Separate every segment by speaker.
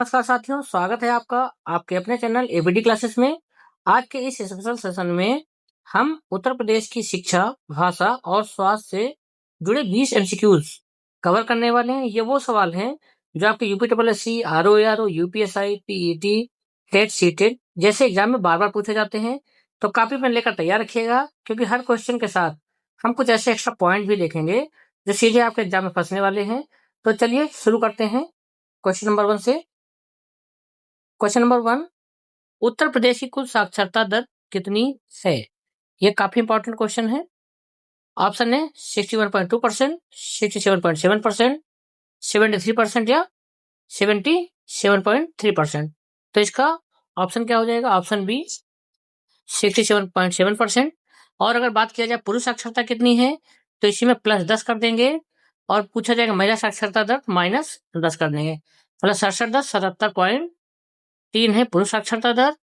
Speaker 1: नमस्कार साथियों, स्वागत है आपका आपके अपने चैनल एबीडी क्लासेस में। आज के इस स्पेशल सेशन में हम उत्तर प्रदेश की शिक्षा, भाषा और स्वास्थ्य से जुड़े 20 एमसीक्यूज कवर करने वाले हैं। ये वो सवाल हैं जो आपके UPSC, ROAR, UPSI, PET, TET, CTET जैसे एग्जाम में बार बार पूछे जाते हैं। तो कॉपी पेन लेकर तैयार रखिएगा, क्योंकि हर क्वेश्चन के साथ हम कुछ ऐसे एक्स्ट्रा पॉइंट भी देखेंगे जो सीधे आपके एग्जाम में फंसने वाले हैं। तो चलिए शुरू करते हैं क्वेश्चन नंबर 1 से। क्वेश्चन नंबर 1, उत्तर प्रदेश की कुल साक्षरता दर कितनी है? ये काफी इंपॉर्टेंट क्वेश्चन है। ऑप्शन है 61.2%, 67.7%, 73% या 77.3%। तो इसका ऑप्शन क्या हो जाएगा? Option B 67.7%। और अगर बात किया जाए पुरुष साक्षरता कितनी है, तो इसी में +10 कर देंगे और पूछा जाएगा महिला साक्षरता दर -10 कर देंगे। मतलब 67-10 77.3 है पुरुष साक्षरता दर,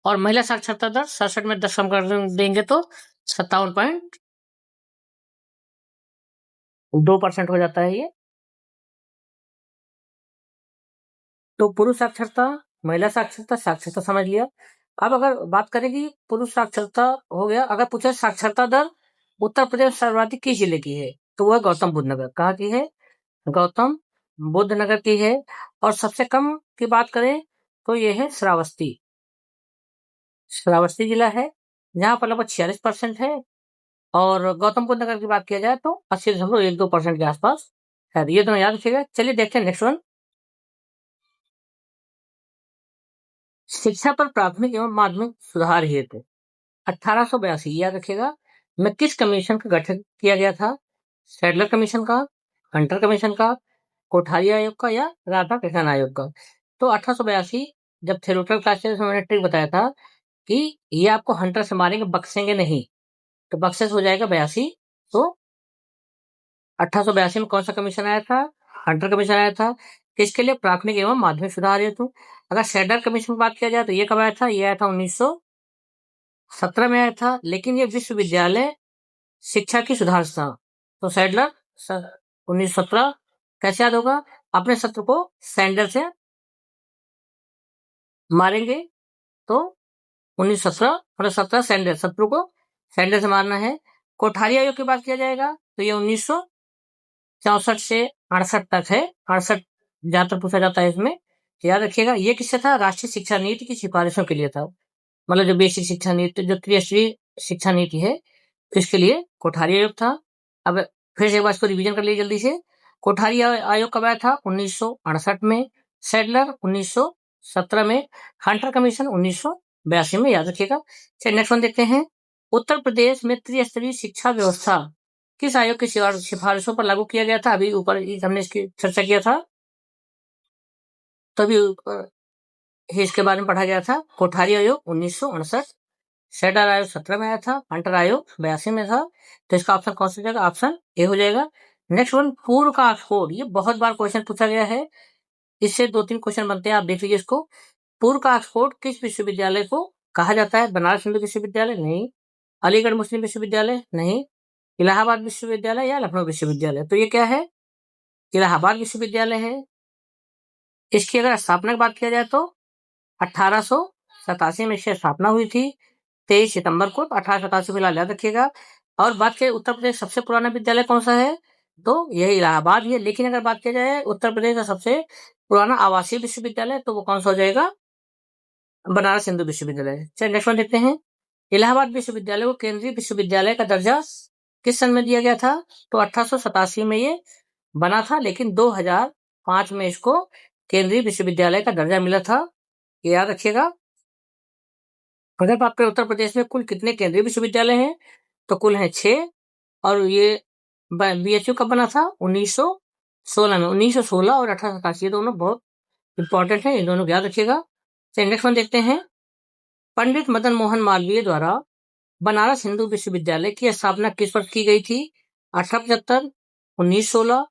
Speaker 1: और महिला साक्षरता दर 67 में 10 कम कर देंगे तो 57.2% हो जाता है ये। तो पुरुष साक्षरता, महिला साक्षरता, साक्षरता समझ लिया। अब अगर बात करें कि पुरुष साक्षरता हो गया, अगर पूछे साक्षरता दर उत्तर प्रदेश सर्वाधिक किस जिले की है, तो वह गौतम बुद्ध नगर। कहाँ की है? गौतम बुद्ध नगर की है। और सबसे कम की बात करें तो ये है श्रावस्ती। श्रावस्ती जिला है, जहाँ पर लगभग 46% है। और गौतम बुद्ध नगर की बात किया जाए तो 80.12% के आसपास है। ये दोनों याद रखिएगा। चलिए देखते हैं नेक्स्ट वन। शिक्षा पर प्राथमिक एवं माध्यमिक सुधार हेतु 1882, याद रखिएगा, में किस कमीशन का गठन किया गया था? सैडलर कमीशन का, हंटर कमीशन का, कोठारी आयोग का या राधा कृष्णन आयोग का? तो 1882, जब थ्योरेटिकल क्लासेस में मैंने ट्रिक बताया था कि ये आपको हंटर से मारेंगे, बक्सेंगे नहीं, तो बक्सेस हो जाएगा 82। तो 1882 में कौन सा कमीशन आया था? हंटर कमीशन आया था। किसके लिए? प्राथमिक एवं माध्यमिक सुधार हेतु। अगर सैडलर कमीशन की बात किया जाए तो ये कब आया था? ये आया था 1917 में आया था, लेकिन ये विश्वविद्यालय शिक्षा की सुधार था। तो सैडलर 1917 कैसे याद होगा? अपने शत्रु को सैंडल से मारेंगे, तो 1917 मतलब 17 सैंडल, शत्रु को सैंडल से मारना है। कोठारी आयोग की बात किया जाएगा तो ये 1964 से 68 तक है। 68 जहां तक पूछा जाता है इसमें, याद रखिएगा। ये किससे था? राष्ट्रीय शिक्षा नीति की सिफारिशों के लिए था। मतलब जो बेसिक शिक्षा नीति, जो त्रिस्तरीय शिक्षा नीति है, इसके लिए कोठारी आयोग था। अब फिर से एक बार इसको रिवीजन कर लीजिए जल्दी से। कोठारी आयोग कब आया था? 1968 में। सैडलर 1917 में। हंटर कमीशन 1982 में, याद रखिएगा। चलिए नेक्स्ट वन देखते हैं। उत्तर प्रदेश में त्रिस्तरीय शिक्षा व्यवस्था किस आयोग की सिफारिशों पर लागू किया गया था? अभी ऊपर हमने इसकी चर्चा किया था, तभी इसके बारे में पढ़ा गया था। कोठारी आयोग 1968, सैडलर आयोग 17 में आया था, हंटर आयोग 82 में था। तो इसका ऑप्शन कौन सा हो जाएगा? ऑप्शन ए हो जाएगा। नेक्स्ट वन, पूर्व का ऑक्सफोर्ड। ये बहुत बार क्वेश्चन पूछा गया है, इससे 2-3 क्वेश्चन बनते हैं, आप देख लीजिए इसको। पूर्व का ऑक्सफोर्ड किस विश्वविद्यालय को कहा जाता है? बनारस हिंदू विश्वविद्यालय? नहीं। अलीगढ़ मुस्लिम विश्वविद्यालय? नहीं। इलाहाबाद विश्वविद्यालय या लखनऊ विश्वविद्यालय? तो ये क्या है? इलाहाबाद विश्वविद्यालय है। इसकी अगर स्थापना की बात किया जाए तो 1887 में इसकी स्थापना हुई थी, 23 सितंबर को। 1887 फिलहाल याद रखिएगा। और बात करें उत्तर प्रदेश सबसे पुराना विद्यालय कौन सा है, तो यह इलाहाबाद ही है। लेकिन अगर बात किया जाए उत्तर प्रदेश का सबसे पुराना आवासीय विश्वविद्यालय, तो वो कौन सा हो जाएगा? बनारस हिंदू विश्वविद्यालय। चलिए नेक्स्ट वन देखते हैं। इलाहाबाद विश्वविद्यालय को केंद्रीय विश्वविद्यालय का दर्जा किस सन में दिया गया था? तो 1887 में ये बना था, लेकिन 2005 में इसको केंद्रीय विश्वविद्यालय का दर्जा मिला था, ये याद रखिएगा। अगर बात करें उत्तर प्रदेश में कुल कितने केंद्रीय विश्वविद्यालय हैं, तो कुल हैं 6। और ये बीएचयू कब बना था? 1916 में। 1916 और 1887, ये दोनों बहुत इंपॉर्टेंट है, इन दोनों को याद रखिएगा। चलिए नेक्स्ट वन देखते हैं। पंडित मदन मोहन मालवीय द्वारा बनारस हिंदू विश्वविद्यालय की स्थापना किस वर्ष की गई थी? 1875, 1916,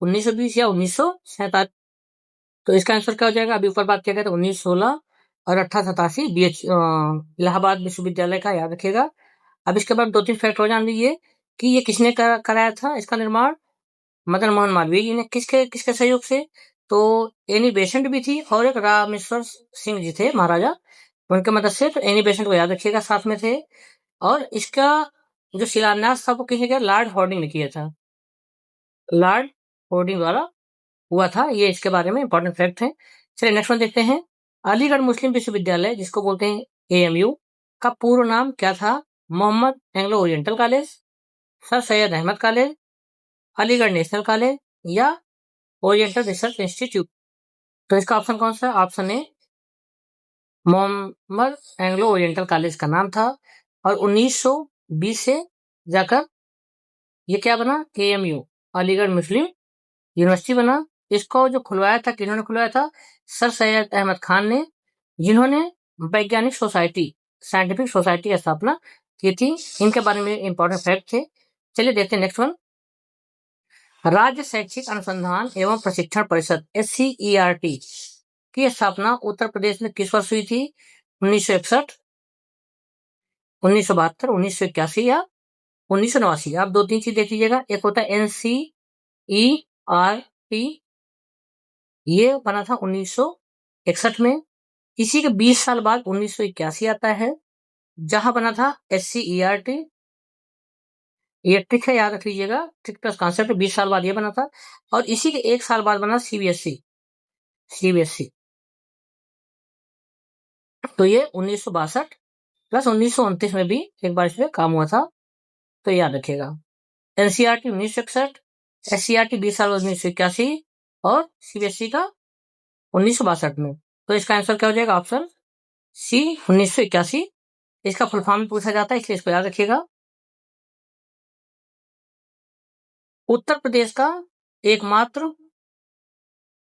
Speaker 1: 1920 या 1947? तो इसका आंसर क्या हो जाएगा? अभी ऊपर बात किया गया था 1916 और 1887 इलाहाबाद विश्वविद्यालय का, याद रखिएगा। अब इसके बाद 2-3 फैक्ट और जान लीजिए कि ये किसने कराया था इसका निर्माण? मदन मोहन मालवीय जी ने। किसके किसके सहयोग से? तो एनी बेसेंट भी थी और एक रामेश्वर सिंह जी थे महाराजा, उनके मदद से। तो एनी बेसेंट को याद रखिएगा, साथ में थे। और इसका जो शिलान्यास था वो किसी का लॉर्ड हॉर्डिंग ने किया था, लॉर्ड हॉर्डिंग द्वारा हुआ था। ये इसके बारे में इंपॉर्टेंट फैक्ट है। चलिए नेक्स्ट वन देखते हैं। अलीगढ़ मुस्लिम विश्वविद्यालय, जिसको बोलते हैं एएमयू, का पूर्व नाम क्या था? Mohammad Anglo Oriental College, sir Syed Ahmad College, Aligarh National College, या ओरिएंटल रिसर्च इंस्टीट्यूट। तो इसका ऑप्शन कौन सा है? Option A Mohammad Anglo Oriental College का नाम था, और 1920 से जाकर ये क्या बना? एएमयू, अलीगढ़ मुस्लिम यूनिवर्सिटी बना। इसको जो खुलवाया था, किन्होंने खुलवाया था? सर सैयद अहमद खान ने, जिन्होंने वैज्ञानिक सोसाइटी, साइंटिफिक सोसाइटी की स्थापना की थी। इनके बारे में इंपॉर्टेंट फैक्ट थे। चलिए देखते हैं नेक्स्ट वन। राज्य शैक्षिक अनुसंधान एवं प्रशिक्षण परिषद SCERT की स्थापना उत्तर प्रदेश में किस वर्ष हुई थी? 1961, 1972, 1981 या 1989? आप दो तीन चीज देख लीजिएगा। एक होता है NCERT, ये बना था 1961 में। इसी के 20 साल बाद 1981 आता है, जहां बना था SCERT। ये ट्रिक है, याद रख लीजिएगा, ट्रिक प्लस कॉन्सेप्ट। 20 साल बाद ये बना था, और इसी के एक साल बाद बना CBSE। तो ये 1962 प्लस 1929 में भी एक बार इसमें काम हुआ था, तो याद रखिएगा। NCERT 1961, SCERT 20 साल बाद 1981, और CBSE का 1962 में। तो इसका आंसर क्या हो जाएगा? Option C, 1981। इसका फुल फॉर्म पूछा जाता है, इसलिए इसको याद रखिएगा। उत्तर प्रदेश का एकमात्र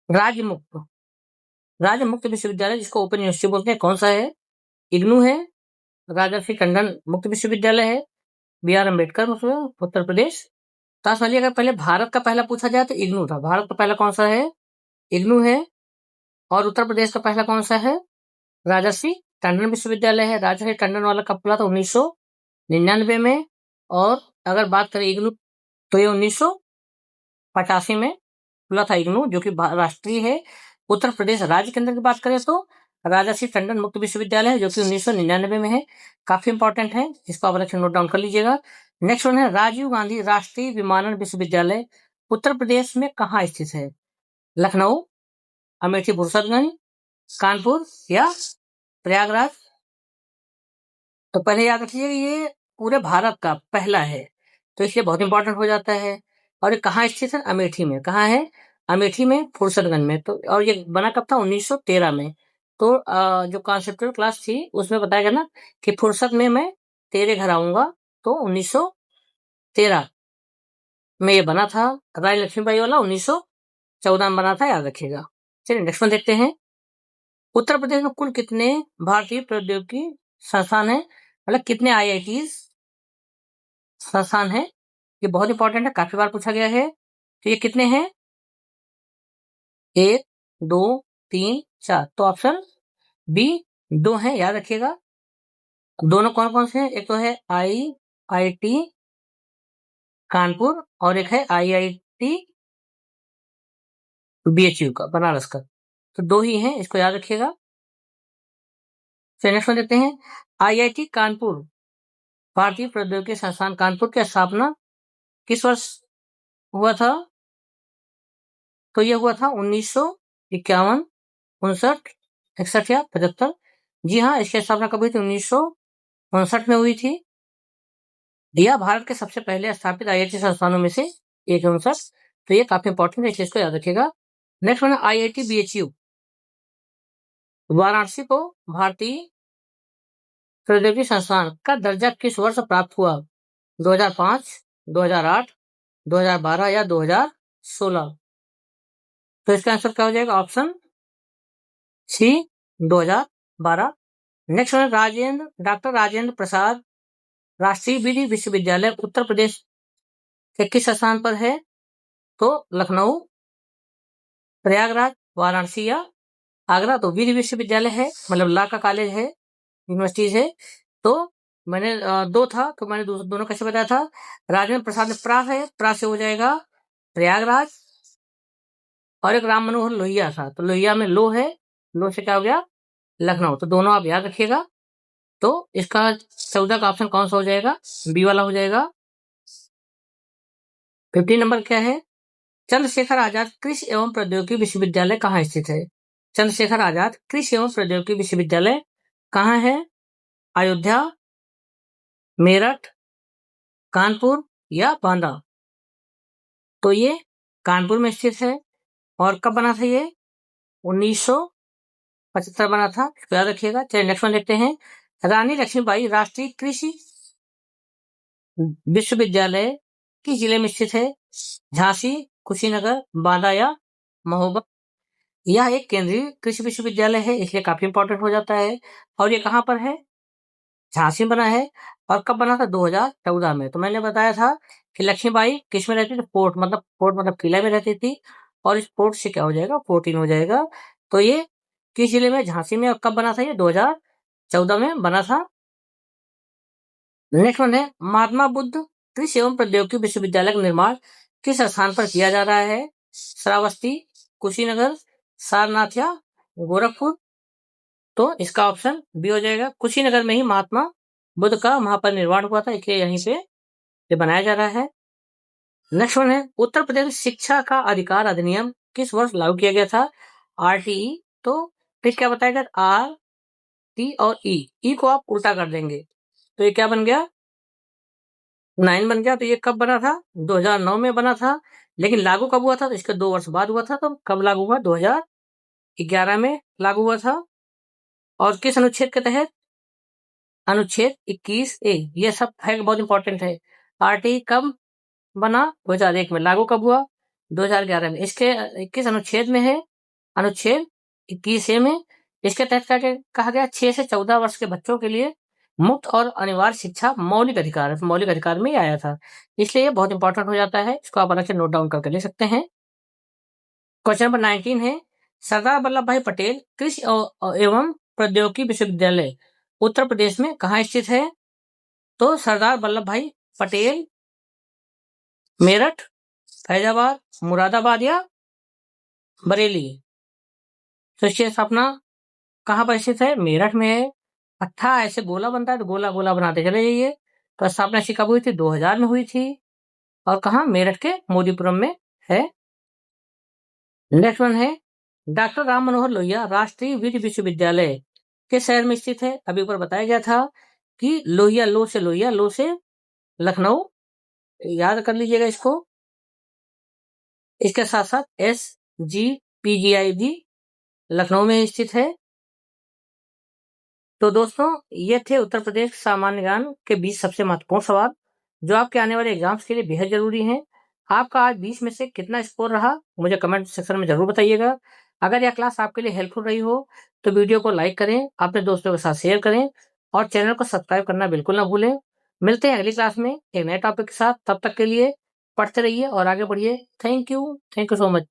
Speaker 1: राज्य मुक्त विश्वविद्यालय, जिसको ओपन यूनिवर्सिटी बोलते हैं, कौन सा है? इग्नू है, राजर्षि टंडन मुक्त विश्वविद्यालय है, BR अम्बेडकर उत्तर प्रदेश। तो समझिए, अगर पहले भारत का पहला पूछा जाए तो इग्नू था। भारत का पहला कौन सा है? इग्नू है। और उत्तर प्रदेश का पहला कौन सा है? राजर्षि टंडन विश्वविद्यालय है। राजर्षि टंडन वाला कब खुला था? 1999 में। और अगर बात करें इग्नू, तो ये 1985 में खुला था इग्नू, जो कि राष्ट्रीय है। उत्तर प्रदेश राज्य के अंदर की बात करें तो राजर्षि टंडन मुक्त विश्वविद्यालय है, जो कि 1999 में है। काफी इंपॉर्टेंट है, इसको आप अच्छे नोट डाउन कर लीजिएगा। नेक्स्ट वन है राजीव गांधी राष्ट्रीय विमानन विश्वविद्यालय उत्तर प्रदेश में कहाँ स्थित है? लखनऊ, अमेठी फुर्सतगंज, कानपुर या प्रयागराज? तो पहले याद रखिए, ये पूरे भारत का पहला है, तो इसलिए बहुत इंपॉर्टेंट हो जाता है। और ये कहाँ स्थित है? अमेठी में। कहाँ है? अमेठी में, फुर्सतगंज में। तो और ये बना कब था? 1913 में। तो जो कॉन्सेप्चुअल क्लास थी उसमें बताया गया ना कि फुर्सत में मैं तेरे घर आऊंगा, तो 1913 में ये बना था। रानी लक्ष्मीबाई वाला 1914 में बना था, याद रखिएगा। चलिए नेक्स्ट वन देखते हैं। उत्तर प्रदेश में कुल कितने भारतीय प्रौद्योगिकी संस्थान है? मतलब कितने IITs संस्थान है? ये बहुत इंपॉर्टेंट है, काफी बार पूछा गया है। तो ये कितने हैं? 1, 2, 3, 4। तो ऑप्शन बी 2 है, याद रखिएगा। दोनों कौन कौन से हैं? एक तो है IIT कानपुर, और एक है IIT BHU का, बनारस का। तो 2 ही हैं, इसको याद रखिएगा। नेक्स्ट वन देखते हैं। IIT कानपुर, भारतीय प्रौद्योगिकी संस्थान कानपुर की स्थापना किस वर्ष हुआ था? तो यह हुआ था 1951, 59, 61 या 75। जी हाँ, इसकी स्थापना कब हुई थी? 1959 में हुई थी। यह भारत के सबसे पहले स्थापित IIT संस्थानों में से एक है, 59। तो ये काफी इंपॉर्टेंट है, इस चीज को याद रखिएगा। Next one IIT BHU Varanasi को भारतीय प्रौद्योगिकी संस्थान का दर्जा किस वर्ष प्राप्त हुआ? 2005, 2008, 2012 या 2016? तो इसका आंसर क्या हो जाएगा? Option C, 2012। नेक्स्ट है डॉक्टर राजेंद्र प्रसाद राष्ट्रीय विधि विश्वविद्यालय उत्तर प्रदेश के किस स्थान पर है? तो लखनऊ, प्रयागराज, वाराणसी या आगरा? तो विधि विश्वविद्यालय है, मतलब लॉ का कॉलेज है, यूनिवर्सिटीज है। तो मैंने 2 था, तो मैंने दोनों कैसे बताया था? राजेंद्र प्रसाद में प्रा है, प्रा से हो जाएगा प्रयागराज, और एक राम मनोहर लोहिया था, तो लोहिया में लो है, लो से क्या हो गया लखनऊ, तो दोनों आप याद रखिएगा। तो इसका 14 का ऑप्शन कौन सा हो जाएगा, बी वाला हो जाएगा। 15 नंबर क्या है, चंद्रशेखर आजाद कृषि एवं प्रौद्योगिकी विश्वविद्यालय कहाँ स्थित है। चंद्रशेखर आजाद कृषि एवं प्रौद्योगिकी विश्वविद्यालय कहाँ है, अयोध्या, मेरठ, कानपुर या बांदा। तो ये कानपुर में स्थित है। और कब बना था ये, 1975 बना था, इसको याद रखिएगा। चलिए नेक्स्ट वन देखते हैं, रानी लक्ष्मीबाई राष्ट्रीय कृषि विश्वविद्यालय किस जिले में स्थित है, झांसी, कुशीनगर, बांदा या महोबा। यह एक केंद्रीय कृषि विश्वविद्यालय है, इसलिए काफी इंपॉर्टेंट हो जाता है। और ये कहाँ पर है, झांसी में बना है। और कब बना था, 2014 में। तो मैंने बताया था कि लक्ष्मीबाई किस में रहती थी, फोर्ट मतलब किला में रहती थी। और इस फोर्ट से क्या हो जाएगा, 14 हो जाएगा। तो ये किस जिले में, झांसी में। और कब बना था, ये 2014 में बना था। नेक्स्ट वन है, महात्मा बुद्ध कृषि एवं प्रौद्योगिकी विश्वविद्यालय का निर्माण किस स्थान पर किया जा रहा है, श्रावस्ती, कुशीनगर, सारनाथ या गोरखपुर। तो इसका ऑप्शन बी हो जाएगा, कुशीनगर में ही महात्मा बुद्ध का महापरिनिर्वाण हुआ था, इसलिए यहीं पे ये बनाया जा रहा है। नेक्स्ट वन है, उत्तर प्रदेश शिक्षा का अधिकार अधिनियम किस वर्ष लागू किया गया था, आरटीई। तो फिर क्या बताएगा, आर टी और ई को आप उल्टा कर देंगे, तो ये क्या बन गया 9 बन गया। तो ये कब बना था, 2009 में बना था। लेकिन लागू कब हुआ था, तो इसके 2 वर्ष बाद हुआ था। तो कब लागू हुआ, 2011 में लागू हुआ था। और किस अनुच्छेद के तहत, अनुच्छेद 21A। ये सब फैक्ट बहुत इंपॉर्टेंट है। आरटीई कब बना, 2001 में। लागू कब हुआ, 2011 में। इसके किस अनुच्छेद में है, अनुच्छेद 21A में। इसके तहत क्या कहा गया, 6 से 14 वर्ष के बच्चों के लिए मुफ्त और अनिवार्य शिक्षा मौलिक अधिकार है, मौलिक अधिकार में ही आया था, इसलिए ये बहुत इंपॉर्टेंट हो जाता है। इसको आप अलग से नोट डाउन करके ले सकते हैं। क्वेश्चन नंबर 19 है, सरदार वल्लभ भाई पटेल कृषि एवं प्रौद्योगिकी विश्वविद्यालय उत्तर प्रदेश में कहाँ स्थित है। तो सरदार वल्लभ भाई पटेल मेरठ, फैजाबाद, मुरादाबाद या बरेली। तो इसकी स्थापना कहाँ पर स्थित है, मेरठ में है। अट्ठा ऐसे गोला बनता है, तो गोला गोला बनाते चले जाइए। तो स्थापना इसकी कब हुई थी, 2000 में हुई थी। और कहाँ, मेरठ के मोदीपुरम में है। नेक्स्ट वन है, डॉक्टर राम मनोहर लोहिया राष्ट्रीय विधि विश्वविद्यालय किस शहर में स्थित है। अभी ऊपर बताया गया था कि लोहिया, लो से लखनऊ, याद कर लीजिएगा इसको। इसके साथ साथ SGPGI भी लखनऊ में स्थित है। तो दोस्तों, ये थे उत्तर प्रदेश सामान्य ज्ञान के 20 सबसे महत्वपूर्ण सवाल, जो आपके आने वाले एग्जाम्स के लिए बेहद जरूरी हैं। आपका आज 20 में से कितना स्कोर रहा, मुझे कमेंट सेक्शन में जरूर बताइएगा। अगर यह क्लास आपके लिए हेल्पफुल रही हो तो वीडियो को लाइक करें, अपने दोस्तों के साथ शेयर करें और चैनल को सब्सक्राइब करना बिल्कुल ना भूलें। मिलते हैं अगली क्लास में एक नए टॉपिक के साथ, तब तक के लिए पढ़ते रहिए और आगे बढ़िए। Thank you so much.